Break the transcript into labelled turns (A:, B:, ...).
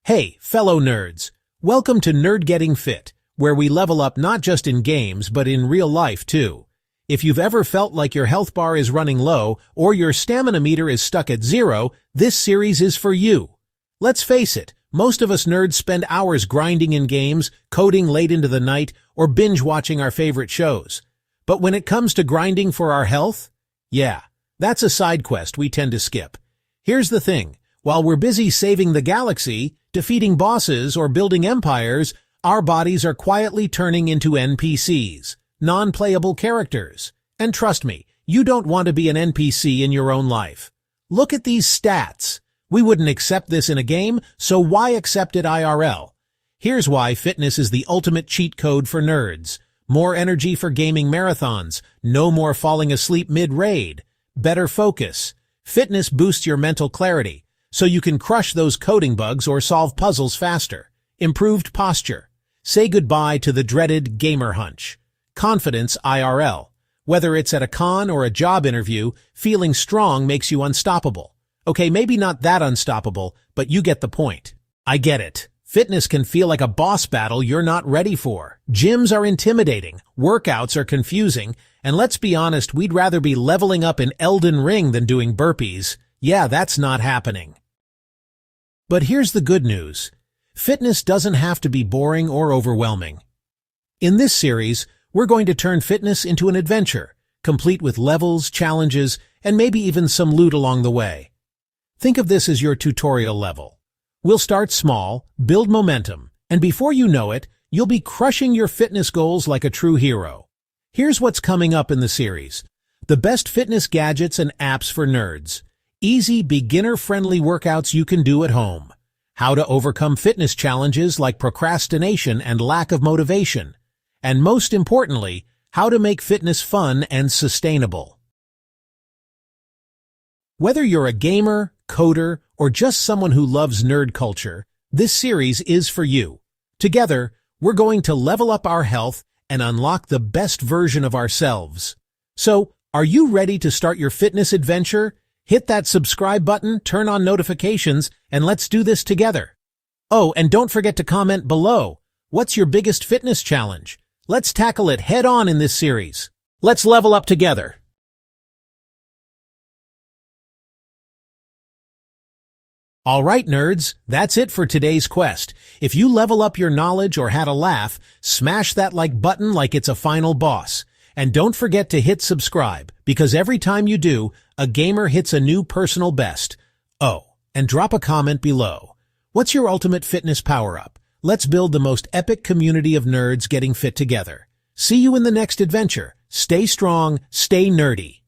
A: Hey, fellow nerds! Welcome to Nerd Getting Fit, where we level up not just in games but in real life too. If you've ever felt like your health bar is running low or your stamina meter is stuck at zero, this series is for you. Let's face it, most of us nerds spend hours grinding in games, coding late into the night, or binge-watching our favorite shows. But when it comes to grinding for our health, that's a side quest we tend to skip. Here's the thing. While we're busy saving the galaxy, defeating bosses, or building empires, our bodies are quietly turning into NPCs, non-playable characters. And trust me, you don't want to be an NPC in your own life. Look at these stats. We wouldn't accept this in a game, so why accept it IRL? Here's why fitness is the ultimate cheat code for nerds. More energy for gaming marathons, no more falling asleep mid-raid, better focus. Fitness boosts your mental clarity, so you can crush those coding bugs or solve puzzles faster. Improved posture. Say goodbye to the dreaded gamer hunch. Confidence IRL. Whether it's at a con or a job interview, feeling strong makes you unstoppable. Okay, maybe not that unstoppable, but you get the point. I get it. Fitness can feel like a boss battle you're not ready for. Gyms are intimidating, workouts are confusing, and let's be honest, we'd rather be leveling up in Elden Ring than doing burpees. Yeah, that's not happening. But here's the good news. Fitness doesn't have to be boring or overwhelming. In this series, we're going to turn fitness into an adventure, complete with levels, challenges, and maybe even some loot along the way. Think of this as your tutorial level. We'll start small, build momentum, and before you know it, you'll be crushing your fitness goals like a true hero. Here's what's coming up in the series. The best fitness gadgets and apps for nerds. Easy, beginner-friendly workouts you can do at home. How to overcome fitness challenges like procrastination and lack of motivation. And most importantly, how to make fitness fun and sustainable. Whether you're a gamer, coder, or just someone who loves nerd culture, this series is for you. Together, we're going to level up our health and unlock the best version of ourselves. So, are you ready to start your fitness adventure? Hit that subscribe button, turn on notifications, and let's do this together. Oh, and don't forget to comment below. What's your biggest fitness challenge? Let's tackle it head on in this series. Let's level up together. Alright nerds, that's it for today's quest. If you level up your knowledge or had a laugh, smash that like button like it's a final boss. And don't forget to hit subscribe, because every time you do, a gamer hits a new personal best. Oh, and drop a comment below. What's your ultimate fitness power-up? Let's build the most epic community of nerds getting fit together. See you in the next adventure. Stay strong, stay nerdy.